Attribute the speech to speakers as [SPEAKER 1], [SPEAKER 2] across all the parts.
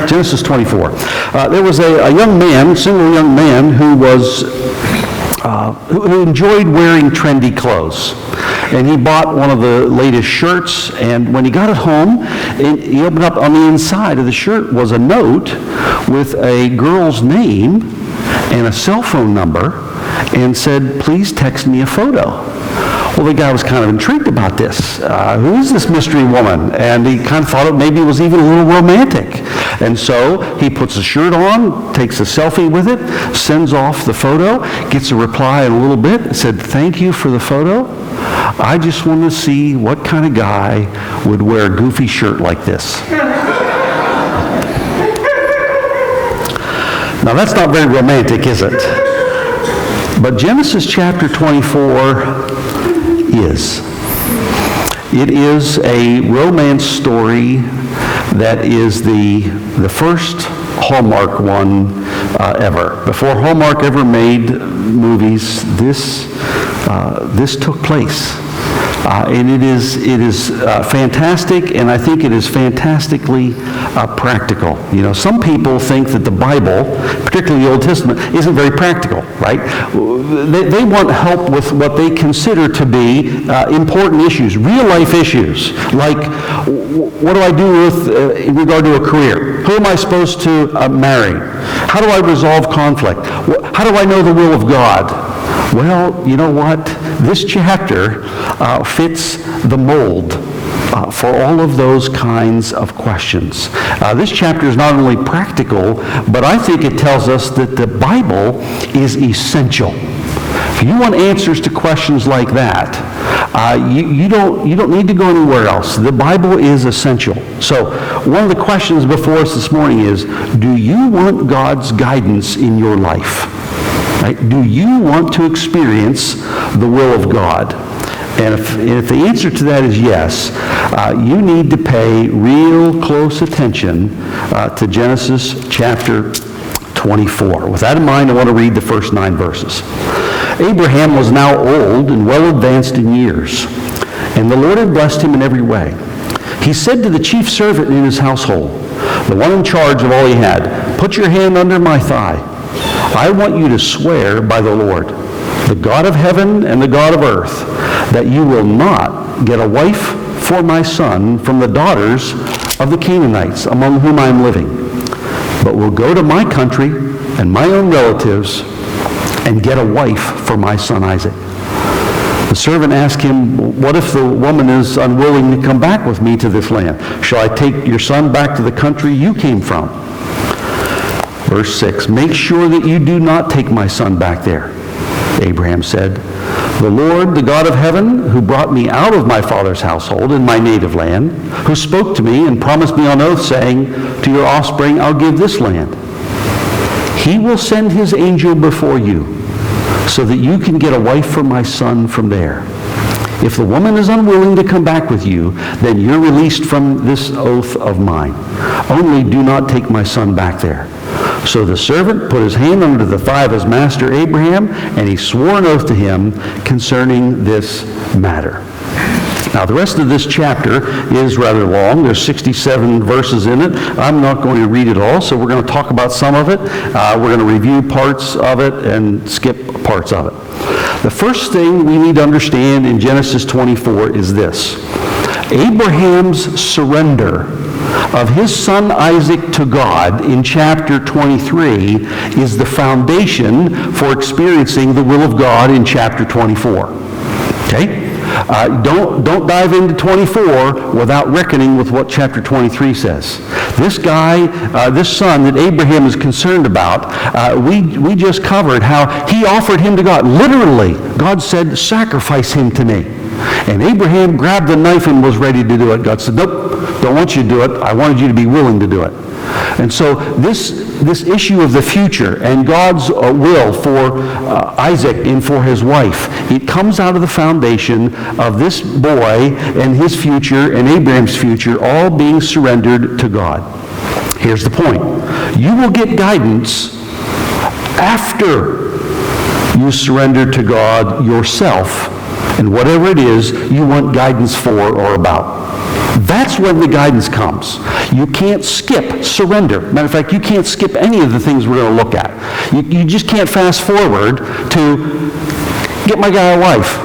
[SPEAKER 1] Genesis 24. There was a young man, single young man, who enjoyed wearing trendy clothes. And he bought one of the latest shirts, and when he got it home, he opened up, on the inside of the shirt was a note with a girl's name and a cell phone number, and said, "Please text me a photo." Well, the guy was kind of intrigued about this. Who is this mystery woman? And he kind of thought it maybe was even a little romantic. And so he puts the shirt on, takes a selfie with it, sends off the photo, gets a reply in a little bit, said, "Thank you for the photo. I just want to see what kind of guy would wear a goofy shirt like this." Now, that's not very romantic, is it? But Genesis chapter 24 is. It is a romance story that is the first Hallmark one ever. Before Hallmark ever made movies, this took place. And it is fantastic, and I think it is fantastically practical. You know, some people think that the Bible, particularly the Old Testament, isn't very practical, right? They want help with what they consider to be important issues, real-life issues, like what do I do with in regard to a career? Who am I supposed to marry? How do I resolve conflict? How do I know the will of God? Well, you know what? This chapter fits the mold for all of those kinds of questions. This chapter is not only practical, but I think it tells us that the Bible is essential. If you want answers to questions like that, you don't need to go anywhere else. The Bible is essential. So one of the questions before us this morning is, do you want God's guidance in your life? Right? Do you want to experience the will of God? And if the answer to that is yes, you need to pay real close attention to Genesis chapter 24. With that in mind, I want to read the first 9 verses. Abraham was now old and well advanced in years, and the Lord had blessed him in every way. He said to the chief servant in his household, the one in charge of all he had, "Put your hand under my thigh. I want you to swear by the Lord, the God of heaven and the God of earth, that you will not get a wife for my son from the daughters of the Canaanites among whom I am living, but will go to my country and my own relatives and get a wife for my son Isaac." The servant asked him, "What if the woman is unwilling to come back with me to this land? Shall I take your son back to the country you came from?" Verse 6, "Make sure that you do not take my son back there." Abraham said, "The Lord, the God of heaven, who brought me out of my father's household in my native land, who spoke to me and promised me on oath, saying, 'To your offspring I'll give this land,' he will send his angel before you, so that you can get a wife for my son from there. If the woman is unwilling to come back with you, then you're released from this oath of mine. Only do not take my son back there." So the servant put his hand under the thigh of his master Abraham, and he swore an oath to him concerning this matter. Now, the rest of this chapter is rather long. There's 67 verses in it. I'm not going to read it all, so we're going to talk about some of it. We're going to review parts of it and skip parts of it. The first thing we need to understand in Genesis 24 is this. Abraham's surrender of his son Isaac to God in chapter 23 is the foundation for experiencing the will of God in chapter 24. Okay? Don't dive into 24 without reckoning with what chapter 23 says. This guy, this son that Abraham is concerned about, we just covered how he offered him to God. Literally, God said, "Sacrifice him to me." And Abraham grabbed the knife and was ready to do it. God said, "Nope, don't want you to do it. I wanted you to be willing to do it." And so this issue of the future and God's will for Isaac and for his wife, it comes out of the foundation of this boy and his future and Abraham's future all being surrendered to God. Here's the point. You will get guidance after you surrender to God yourself and whatever it is you want guidance for or about. That's when the guidance comes. You can't skip surrender. Matter of fact, you can't skip any of the things we're going to look at. You just can't fast forward to get my guy a wife.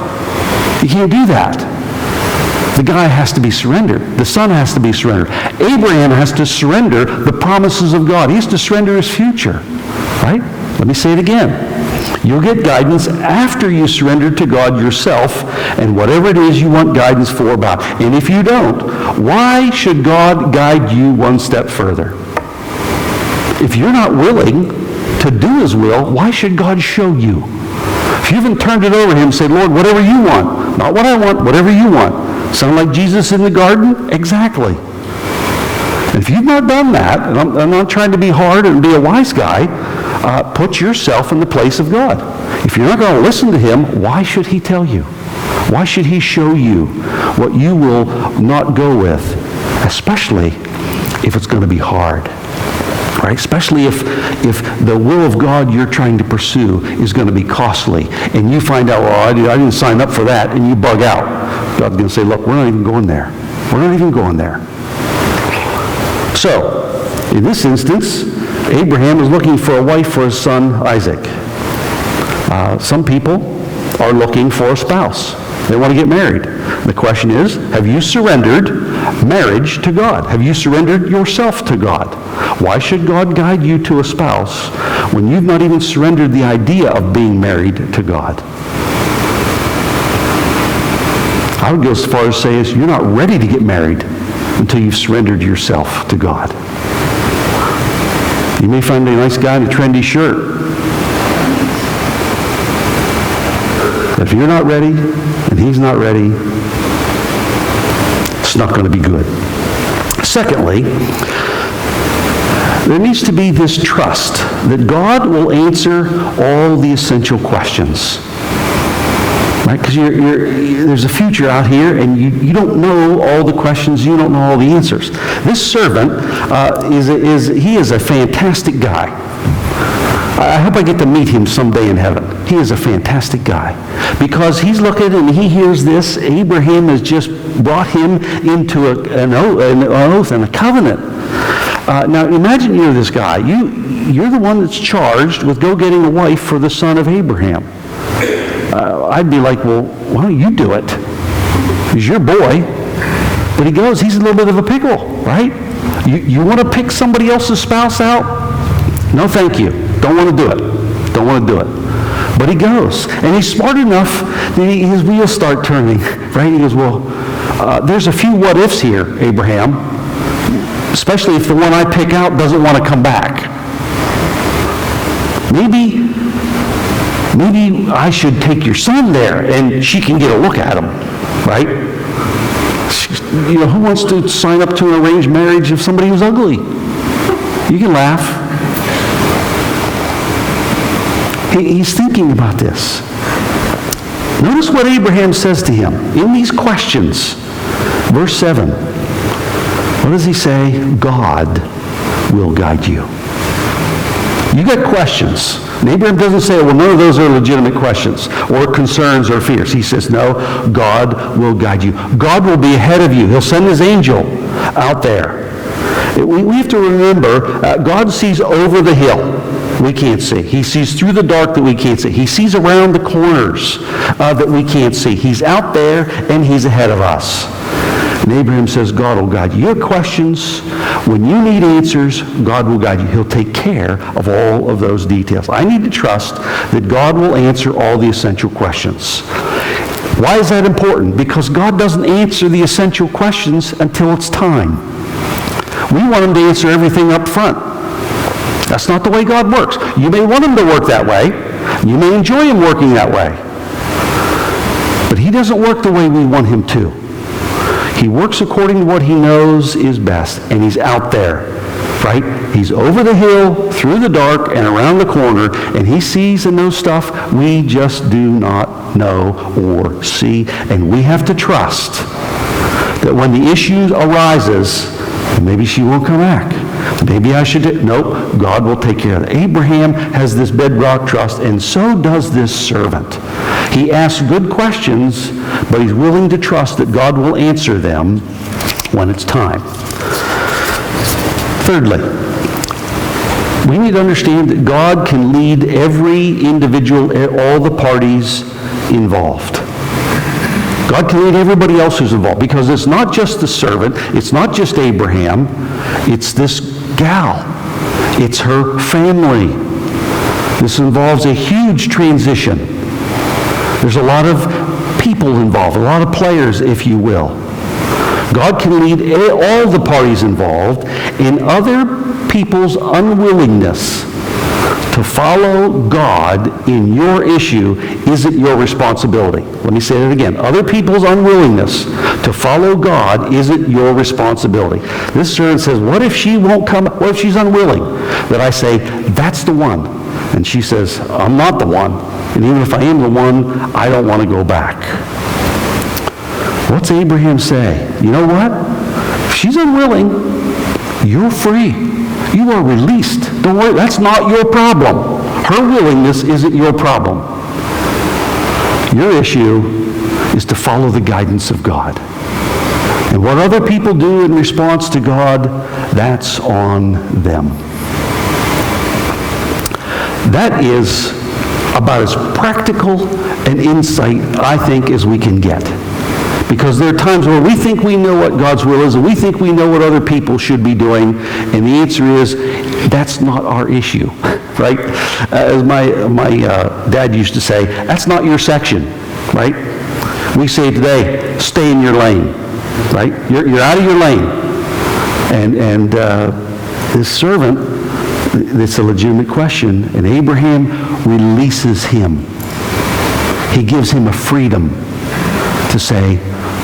[SPEAKER 1] You can't do that. The guy has to be surrendered. The son has to be surrendered. Abraham has to surrender the promises of God. He has to surrender his future. Right? Let me say it again. You'll get guidance after you surrender to God yourself and whatever it is you want guidance for about. And if you don't, why should God guide you one step further? If you're not willing to do his will, why should God show you? If you haven't turned it over to him and said, Lord, whatever you want, not what I want, whatever you want. Sound like Jesus in the garden? Exactly. And if you've not done that, and I'm not trying to be hard and be a wise guy, put yourself in the place of God. If you're not going to listen to him, why should he tell you? Why should he show you what you will not go with? Especially if it's going to be hard. Right? Especially if the will of God you're trying to pursue is going to be costly. And you find out, well, I didn't sign up for that, and you bug out. God's going to say, look, we're not even going there. We're not even going there. So, in this instance, Abraham is looking for a wife for his son Isaac. Some people are looking for a spouse. They want to get married. The question is, have you surrendered marriage to God? Have you surrendered yourself to God? Why should God guide you to a spouse when you've not even surrendered the idea of being married to God? I would go as far as say is you're not ready to get married until you've surrendered yourself to God. You may find a nice guy in a trendy shirt. If you're not ready and he's not ready, it's not going to be good. Secondly, there needs to be this trust that God will answer all the essential questions. Right? Because there's a future out here, and you don't know all the questions, you don't know all the answers. This servant is a fantastic guy. I hope I get to meet him someday in heaven. He is a fantastic guy. Because he's looking and he hears this. Abraham has just brought him into an oath and a covenant. Now imagine you're this guy. You're the one that's charged with go getting a wife for the son of Abraham. I'd be like, well, why don't you do it? He's your boy. But he goes, he's a little bit of a pickle, right? You want to pick somebody else's spouse out? No, thank you. Don't want to do it. Don't want to do it. But he goes. And he's smart enough that his wheels start turning, right? He goes, well, there's a few what-ifs here, Abraham, especially if the one I pick out doesn't want to come back. Maybe I should take your son there and she can get a look at him, right? You know, who wants to sign up to an arranged marriage of somebody who's ugly? You can laugh. He's thinking about this. Notice what Abraham says to him in these questions. Verse 7. What does he say? God will guide you. You got questions. And Abraham doesn't say, well, none of those are legitimate questions or concerns or fears. He says, no, God will guide you. God will be ahead of you. He'll send his angel out there. We have to remember, God sees over the hill. We can't see. He sees through the dark that we can't see. He sees around the corners that we can't see. He's out there and he's ahead of us. And Abraham says, God will guide you. Your questions, when you need answers, God will guide you. He'll take care of all of those details. I need to trust that God will answer all the essential questions. Why is that important? Because God doesn't answer the essential questions until it's time. We want him to answer everything up front. That's not the way God works. You may want him to work that way. You may enjoy him working that way. But he doesn't work the way we want him to. He works according to what he knows is best, and he's out there, right? He's over the hill, through the dark, and around the corner, and he sees and knows stuff we just do not know or see, and we have to trust that when the issue arises, maybe she won't come back. Maybe I should. Nope, God will take care of it. Abraham has this bedrock trust, and so does this servant. He asks good questions, but he's willing to trust that God will answer them when it's time. Thirdly, we need to understand that God can lead every individual, all the parties involved. God can lead everybody else who's involved, because it's not just the servant, it's not just Abraham, it's this gal. It's her family. This involves a huge transition. There's a lot of people involved, a lot of players, if you will. God can lead all the parties involved in other people's unwillingness to follow God in your issue isn't your responsibility. Let me say that again. Other people's unwillingness to follow God isn't your responsibility. This servant says, what if she won't come? What if she's unwilling? That I say, that's the one. And she says, I'm not the one. And even if I am the one, I don't want to go back. What's Abraham say? You know what? If she's unwilling, you're free. You are released. Don't worry, that's not your problem. Her willingness isn't your problem. Your issue is to follow the guidance of God. And what other people do in response to God, that's on them. That is about as practical an insight, I think, as we can get. Because there are times where we think we know what God's will is, and we think we know what other people should be doing, and the answer is, that's not our issue, right? As my dad used to say, that's not your section, right? We say today, stay in your lane, right? You're out of your lane. And this servant, it's a legitimate question, and Abraham releases him. He gives him a freedom to say,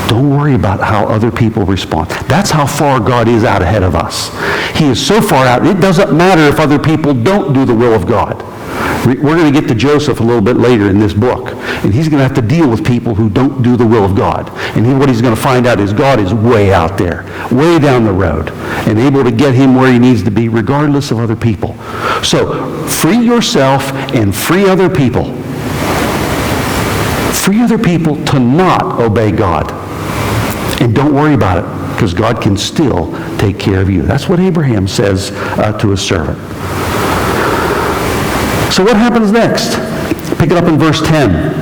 [SPEAKER 1] don't worry about how other people respond. That's how far God is out ahead of us. He is so far out, it doesn't matter if other people don't do the will of God. We're going to get to Joseph a little bit later in this book, and he's going to have to deal with people who don't do the will of God. And what he's going to find out is God is way out there, way down the road, and able to get him where he needs to be regardless of other people. So free yourself and free other people. Free other people to not obey God. And don't worry about it, because God can still take care of you. That's what Abraham says to his servant. So what happens next? Pick it up in verse 10.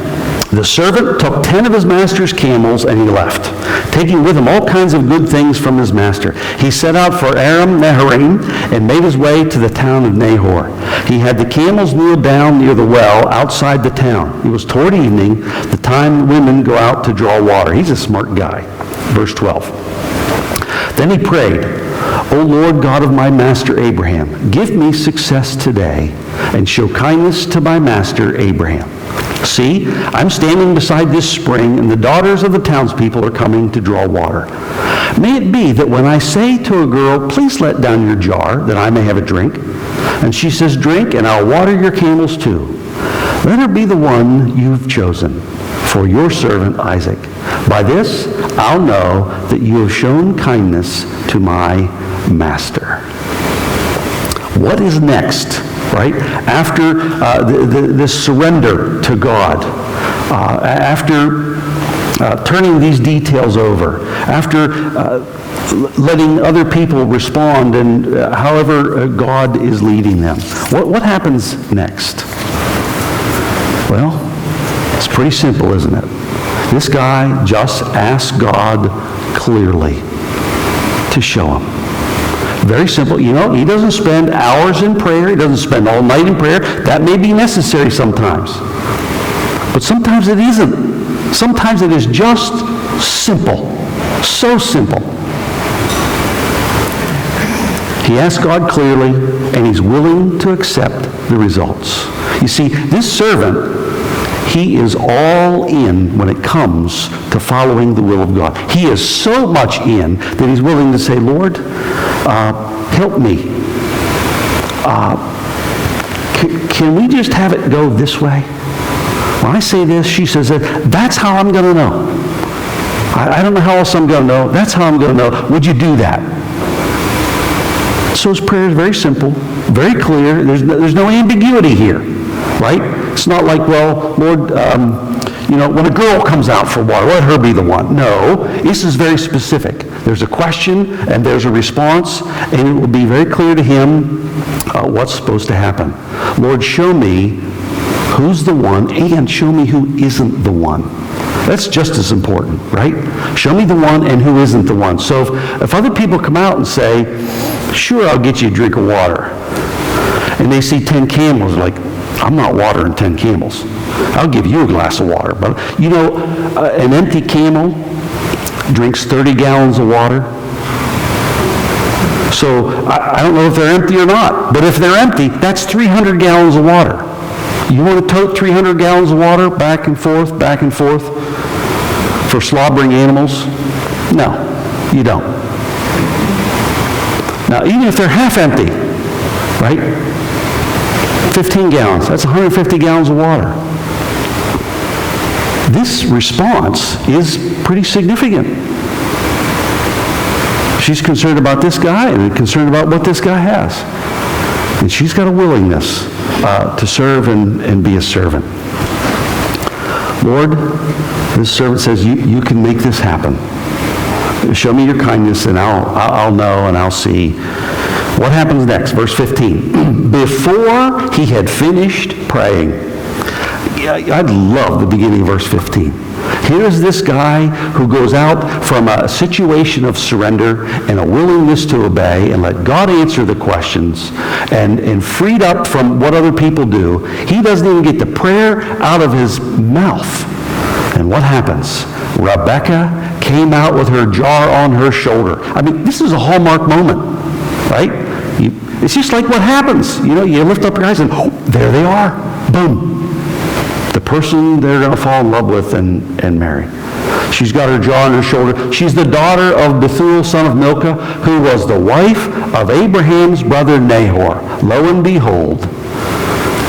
[SPEAKER 1] The servant took 10 of his master's camels and he left, taking with him all kinds of good things from his master. He set out for Aram Naharaim and made his way to the town of Nahor. He had the camels kneel down near the well outside the town. It was toward evening, the time women go out to draw water. He's a smart guy. Verse 12. Then he prayed, O Lord God of my master Abraham, give me success today and show kindness to my master Abraham. See, I'm standing beside this spring, and the daughters of the townspeople are coming to draw water. May it be that when I say to a girl, please let down your jar, that I may have a drink, and she says, drink, and I'll water your camels too. Let her be the one you've chosen for your servant Isaac. By this, I'll know that you have shown kindness to my master. What is next? Right? After this surrender to God, after turning these details over, after letting other people respond and however God is leading them, what happens next? Well, it's pretty simple, isn't it? This guy just asked God clearly to show him. Very simple. You know, he doesn't spend hours in prayer. He doesn't spend all night in prayer. That may be necessary sometimes. But sometimes it isn't. Sometimes it is just simple. So simple. He asks God clearly, and he's willing to accept the results. You see, this servant, he is all in when it comes to following the will of God. He is so much in that he's willing to say, Lord, help me. Can we just have it go this way? When I say this, she says, that's how I'm going to know. I don't know how else I'm going to know. That's how I'm going to know. Would you do that? So his prayer is very simple, very clear. There's no ambiguity here, right? It's not like, well, Lord, when a girl comes out for water, let her be the one. No, this is very specific. There's a question and there's a response, and it will be very clear to him what's supposed to happen. Lord, show me who's the one, and show me who isn't the one. That's just as important, right? Show me the one and who isn't the one. So if other people come out and say, sure, I'll get you a drink of water, and they see 10 camels, like, I'm not watering 10 camels. I'll give you a glass of water. But, an empty camel drinks 30 gallons of water. So I don't know if they're empty or not, but if they're empty, that's 300 gallons of water. You want to tote 300 gallons of water back and forth for slobbering animals? No, you don't. Now, even if they're half empty, right? 15 gallons, that's 150 gallons of water. This response is pretty significant. She's concerned about this guy and concerned about what this guy has. And she's got a willingness to serve and be a servant. Lord, this servant says, you can make this happen. Show me your kindness and I'll know and I'll see. What happens next? Verse 15. Before he had finished praying. I love the beginning of verse 15. Here's this guy who goes out from a situation of surrender and a willingness to obey and let God answer the questions and freed up from what other people do. He doesn't even get the prayer out of his mouth. And what happens? Rebecca came out with her jar on her shoulder. I mean, this is a Hallmark moment, right? It's just like what happens. You lift up your eyes and there they are. Boom. The person they're going to fall in love with and marry. She's got her jar on her shoulder. She's the daughter of Bethuel, son of Milcah, who was the wife of Abraham's brother Nahor. Lo and behold,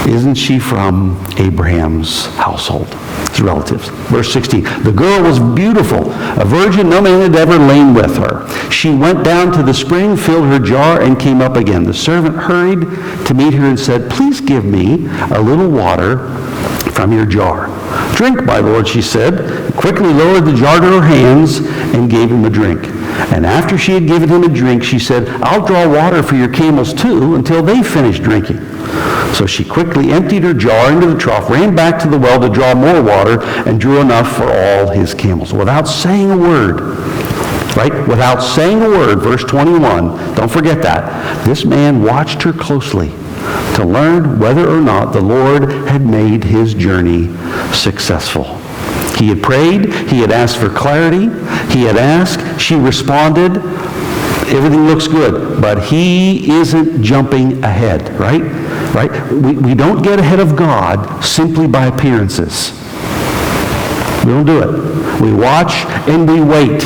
[SPEAKER 1] isn't she from Abraham's household? His relatives. Verse 16. The girl was beautiful, a virgin, no man had ever lain with her. She went down to the spring, filled her jar, and came up again. The servant hurried to meet her and said, please give me a little water from your jar. Drink, my lord, she said, quickly lowered the jar to her hands and gave him a drink. And after she had given him a drink, she said, I'll draw water for your camels too until they finish drinking. So she quickly emptied her jar into the trough, ran back to the well to draw more water, and drew enough for all his camels. Without saying a word, right? Without saying a word, verse 21, don't forget that. This man watched her closely to learn whether or not the Lord had made his journey successful. He had prayed, he had asked for clarity, he had asked, she responded, everything looks good, but he isn't jumping ahead, right? Right? We don't get ahead of God simply by appearances. We don't do it. We watch and we wait,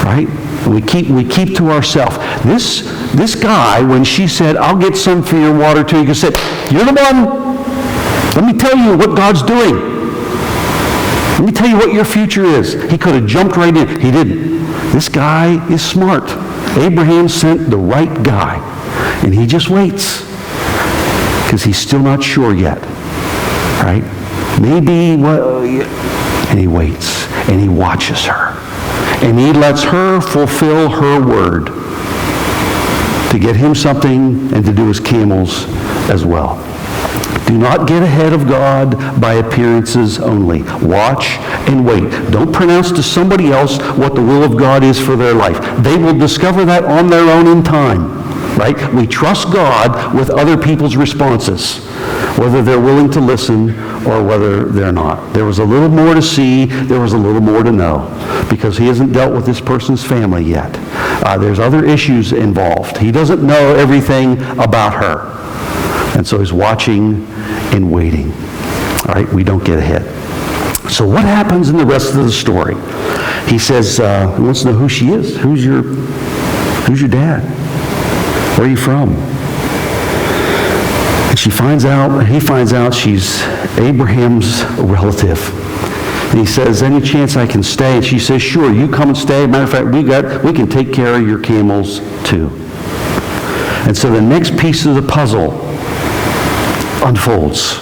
[SPEAKER 1] right? We keep to ourselves. This guy, when she said, I'll get some for your water too, he said, you're the one. Let me tell you what God's doing. Let me tell you what your future is. He could have jumped right in. He didn't. This guy is smart. Abraham sent the right guy. And he just waits. Because he's still not sure yet. Right? Maybe, and he waits. And he watches her. And he lets her fulfill her word to get him something and to do his camels as well. Do not get ahead of God by appearances only. Watch and wait. Don't pronounce to somebody else what the will of God is for their life. They will discover that on their own in time. Right? We trust God with other people's responses, whether they're willing to listen or whether they're not. There was a little more to see. There was a little more to know, because he hasn't dealt with this person's family yet. There's other issues involved. He doesn't know everything about her. And so he's watching and waiting. All right? We don't get ahead. So what happens in the rest of the story? He says, he wants to know who she is. Who's your dad? Where are you from? And he finds out she's Abraham's relative. And he says, any chance I can stay? And she says, sure, you come and stay. Matter of fact, we can take care of your camels too. And so the next piece of the puzzle unfolds.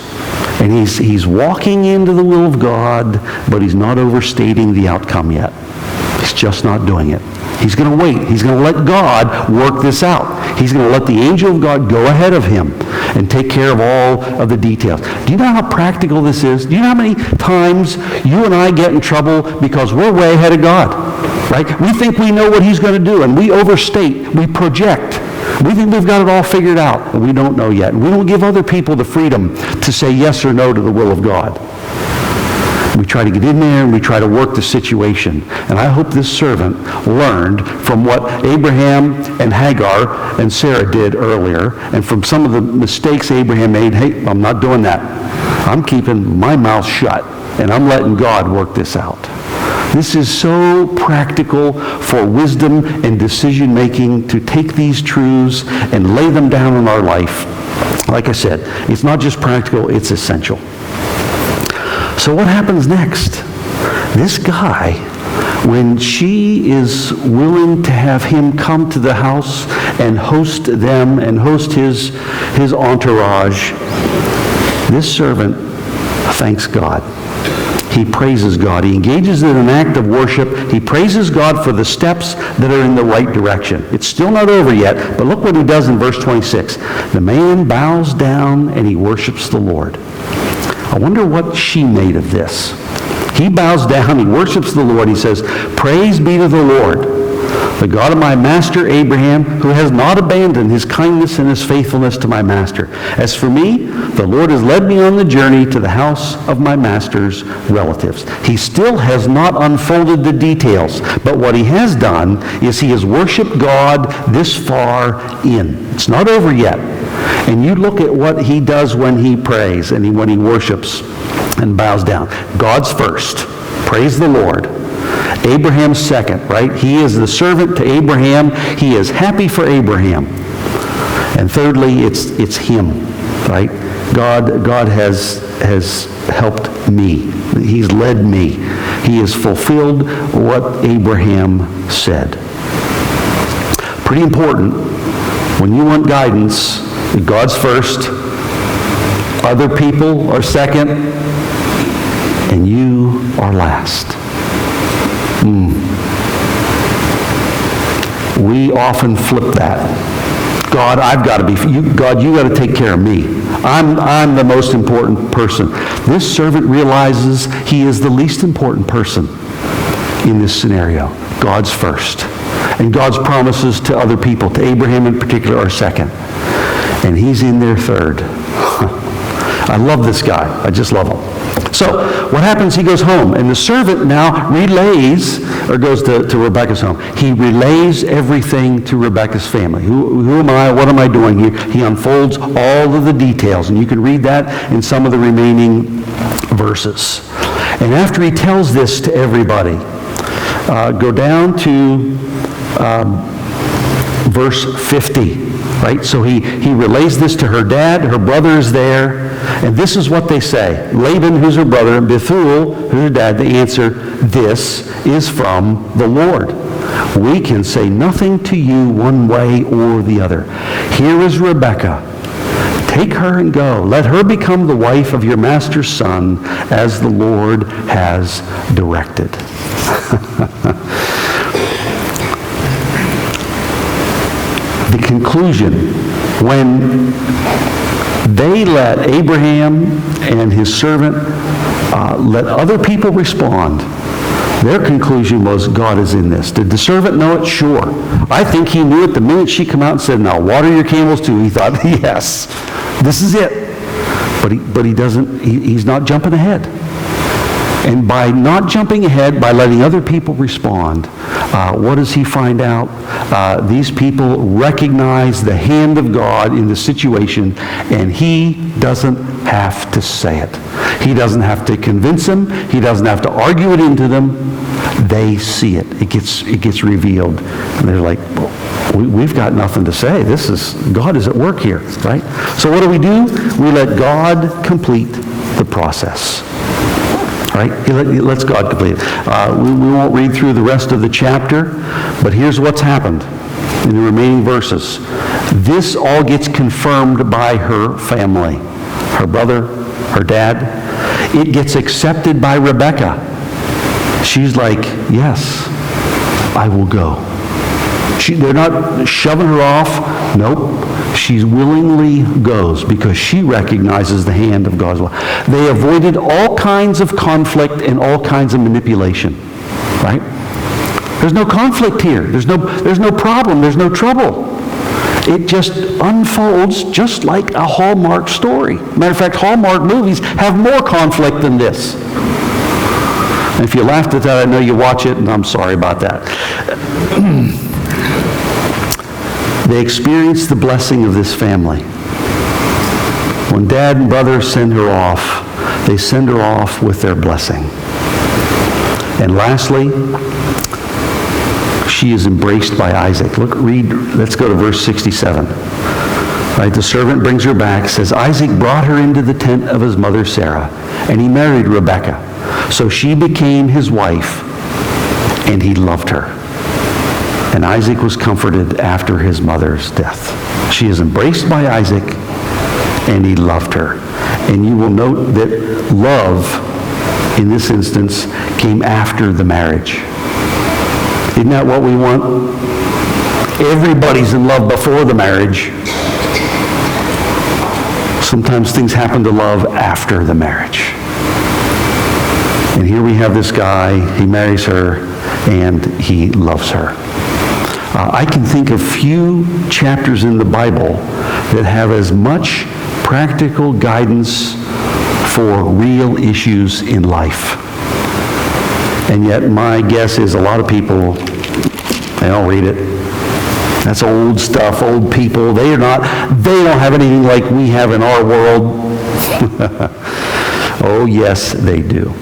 [SPEAKER 1] And he's walking into the will of God, but he's not overstating the outcome yet. He's just not doing it. He's going to wait. He's going to let God work this out. He's going to let the angel of God go ahead of him and take care of all of the details. Do you know how practical this is? Do you know how many times you and I get in trouble because we're way ahead of God? Right? We think we know what he's going to do, and we overstate, we project. We think we've got it all figured out, and we don't know yet. And we don't give other people the freedom to say yes or no to the will of God. We try to get in there and we try to work the situation. And I hope this servant learned from what Abraham and Hagar and Sarah did earlier, and from some of the mistakes Abraham made. Hey, I'm not doing that. I'm keeping my mouth shut, and I'm letting God work this out. This is so practical for wisdom and decision making, to take these truths and lay them down in our life. Like I said, it's not just practical, it's essential. So what happens next? This guy, when she is willing to have him come to the house and host them and host his entourage, this servant thanks God. He praises God. He engages in an act of worship. He praises God for the steps that are in the right direction. It's still not over yet, but look what he does in verse 26. The man bows down and he worships the Lord. I wonder what she made of this. He bows down, he worships the Lord. He says, "Praise be to the Lord, the God of my master Abraham, who has not abandoned his kindness and his faithfulness to my master. As for me, the Lord has led me on the journey to the house of my master's relatives." He still has not unfolded the details, but what he has done is he has worshiped God this far in. It's not over yet. And you look at what he does when he prays and when he worships and bows down. God's first. Praise the Lord. Abraham's second, right? He is the servant to Abraham. He is happy for Abraham. And thirdly, it's him, right? God has helped me. He's led me. He has fulfilled what Abraham said. Pretty important. When you want guidance, God's first, other people are second, and you are last. We often flip that. God, I've got to be, God, you got to take care of me. I'm the most important person. This servant realizes he is the least important person in this scenario. God's first. And God's promises to other people, to Abraham in particular, are second. And he's in there third. I love this guy. I just love him. So what happens? He goes home, and the servant now relays, or goes to Rebekah's home. He relays everything to Rebekah's family. Who am I? What am I doing here? He unfolds all of the details, and you can read that in some of the remaining verses. And after he tells this to everybody, go down to verse 50. Right? So he relays this to her dad. Her brother is there. And this is what they say. Laban, who's her brother, and Bethuel, who's her dad, they answer, "This is from the Lord. We can say nothing to you one way or the other. Here is Rebekah. Take her and go. Let her become the wife of your master's son, as the Lord has directed." The conclusion, when they let Abraham and his servant let other people respond, their conclusion was, God is in this. Did the servant know it? Sure. I think he knew it the minute she came out and said, "Now water your camels too." He thought, yes, this is it. But he doesn't, he's not jumping ahead. And by not jumping ahead, by letting other people respond, what does he find out? These people recognize the hand of God in the situation, and he doesn't have to say it. He doesn't have to convince them. He doesn't have to argue it into them. They see it. It gets revealed. And they're like, we've got nothing to say. God is at work here, right? So what do? We let God complete the process. Right? He lets God complete it. We won't read through the rest of the chapter, but here's what's happened in the remaining verses. This all gets confirmed by her family, her brother her dad. It gets accepted by Rebekah. She's like, yes, I will go. They're not shoving her off. Nope. She willingly goes because she recognizes the hand of God's will. They avoided all kinds of conflict and all kinds of manipulation. Right? There's no conflict here. There's no problem. There's no trouble. It just unfolds just like a Hallmark story. Matter of fact, Hallmark movies have more conflict than this. And if you laughed at that, I know you watch it, and I'm sorry about that. They experience the blessing of this family. When dad and brother send her off, they send her off with their blessing. And lastly, she is embraced by Isaac. Let's go to verse 67. Right, the servant brings her back, says, Isaac brought her into the tent of his mother Sarah, and he married Rebekah. So she became his wife, and he loved her. And Isaac was comforted after his mother's death. She is embraced by Isaac, and he loved her. And you will note that love, in this instance, came after the marriage. Isn't that what we want? Everybody's in love before the marriage. Sometimes things happen to love after the marriage. And here we have this guy, he marries her, and he loves her. I can think of few chapters in the Bible that have as much practical guidance for real issues in life. And yet my guess is a lot of people, they don't read it. That's old stuff, old people. They don't have anything like we have in our world. Oh, yes, they do.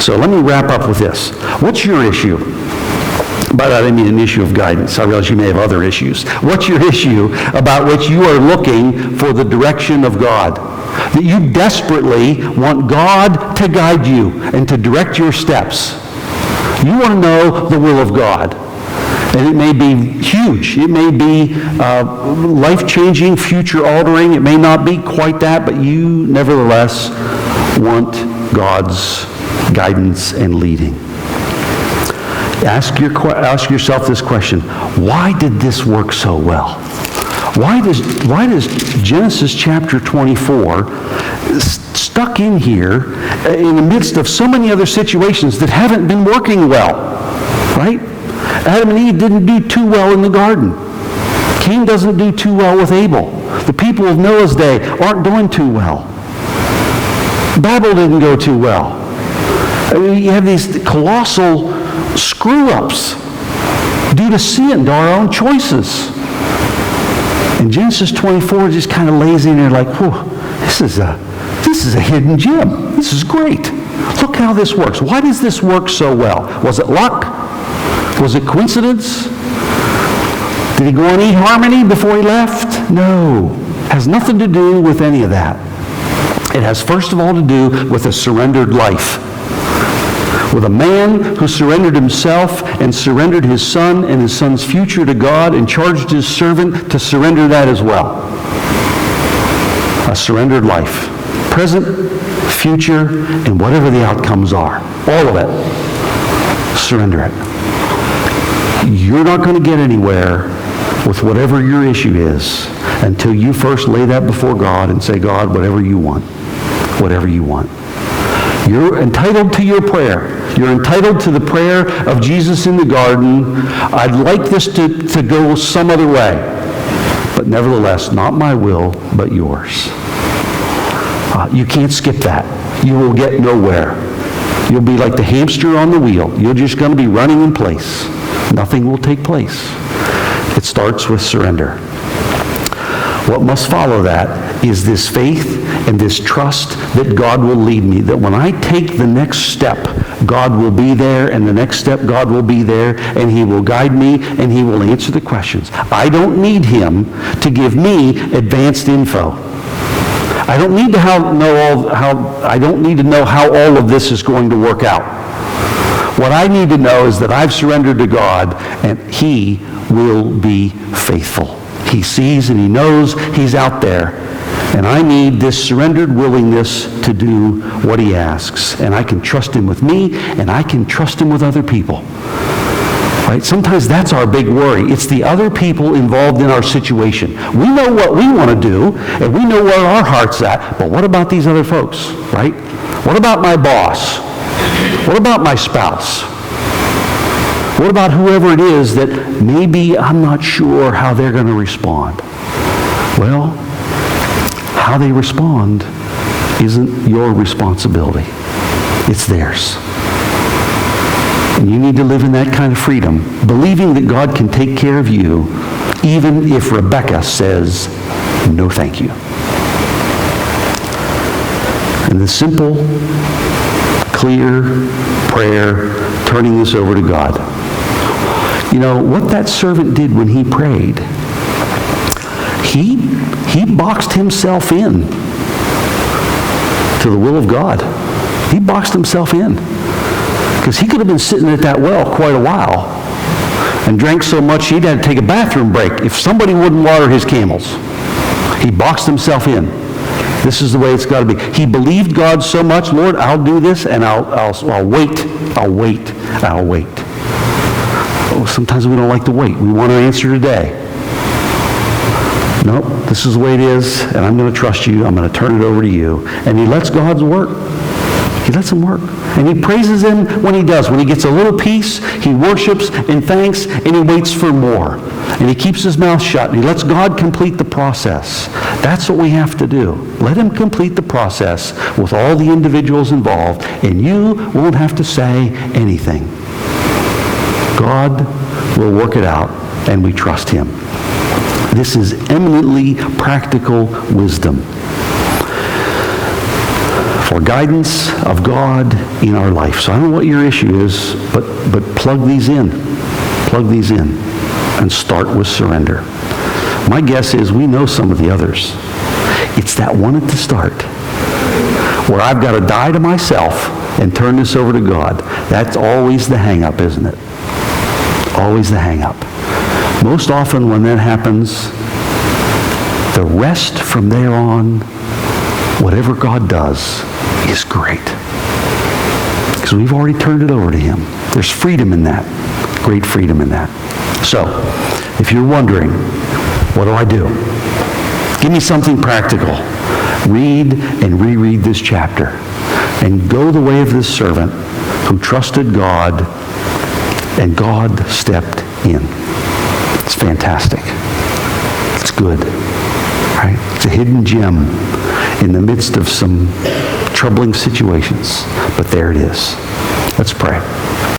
[SPEAKER 1] So let me wrap up with this. What's your issue? By that I mean an issue of guidance. I realize you may have other issues. What's your issue about which you are looking for the direction of God? That you desperately want God to guide you and to direct your steps. You want to know the will of God. And it may be huge. It may be life-changing, future-altering. It may not be quite that, but you nevertheless want God's guidance and leading. Ask yourself this question: why did this work so well? Why does Genesis chapter 24 stuck in here in the midst of so many other situations that haven't been working well? Right? Adam and Eve didn't do too well in the garden. Cain doesn't do too well with Abel. The people of Noah's day aren't doing too well. Babel didn't go too well. I mean, you have these colossal screw-ups due to sin, to our own choices. And Genesis 24 just kind of lays in there like, whew, this is a hidden gem. This is great. Look how this works. Why does this work so well? Was it luck? Was it coincidence? Did he go on eHarmony before he left? No. It has nothing to do with any of that. It has first of all to do with a surrendered life. With a man who surrendered himself and surrendered his son and his son's future to God and charged his servant to surrender that as well. A surrendered life. Present, future, and whatever the outcomes are. All of it. Surrender it. You're not going to get anywhere with whatever your issue is until you first lay that before God and say, God, whatever you want. Whatever you want. You're entitled to your prayer. You're entitled to the prayer of Jesus in the garden. I'd like this to go some other way. But nevertheless, not my will, but yours. You can't skip that. You will get nowhere. You'll be like the hamster on the wheel. You're just going to be running in place. Nothing will take place. It starts with surrender. What must follow that is this faith and this trust that God will lead me, that when I take the next step, God will be there, and the next step, God will be there, and He will guide me, and He will answer the questions. I don't need Him to give me advanced info. I don't need to know how all of this is going to work out. What I need to know is that I've surrendered to God, and He will be faithful. He sees and He knows He's out there, And I need this surrendered willingness to do what he asks. And I can trust him with me, and I can trust him with other people. Right? Sometimes that's our big worry. It's the other people involved in our situation. We know what we want to do, and we know where our heart's at, but what about these other folks, right? What about my boss? What about my spouse? What about whoever it is that maybe I'm not sure how they're going to respond? Well, how they respond isn't your responsibility. It's theirs. And you need to live in that kind of freedom, believing that God can take care of you, even if Rebecca says, no thank you. And the simple, clear prayer, turning this over to God. You know, what that servant did when he prayed, he boxed himself in to the will of God. He boxed himself in. Because he could have been sitting at that well quite a while and drank so much he'd had to take a bathroom break if somebody wouldn't water his camels. He boxed himself in. This is the way it's got to be. He believed God so much, Lord, I'll do this, and I'll wait. I'll wait. I'll wait. Oh, sometimes we don't like to wait. We want an answer today. Nope, this is the way it is, and I'm going to trust you. I'm going to turn it over to you. And he lets God's work. He lets him work. And he praises him when he does. When he gets a little peace, he worships and thanks, and he waits for more. And he keeps his mouth shut, and he lets God complete the process. That's what we have to do. Let him complete the process with all the individuals involved, and you won't have to say anything. God will work it out, and we trust him. This is eminently practical wisdom for guidance of God in our life. So I don't know what your issue is, but plug these in. Plug these in and start with surrender. My guess is we know some of the others. It's that one at the start where I've got to die to myself and turn this over to God. That's always the hang-up, isn't it? Always the hang-up. Most often when that happens, the rest from there on, whatever God does, is great. Because we've already turned it over to him. There's freedom in that. Great freedom in that. So, if you're wondering, what do I do? Give me something practical. Read and reread this chapter. And go the way of this servant who trusted God, and God stepped in. It's fantastic. It's good. Right? It's a hidden gem in the midst of some troubling situations. But there it is. Let's pray.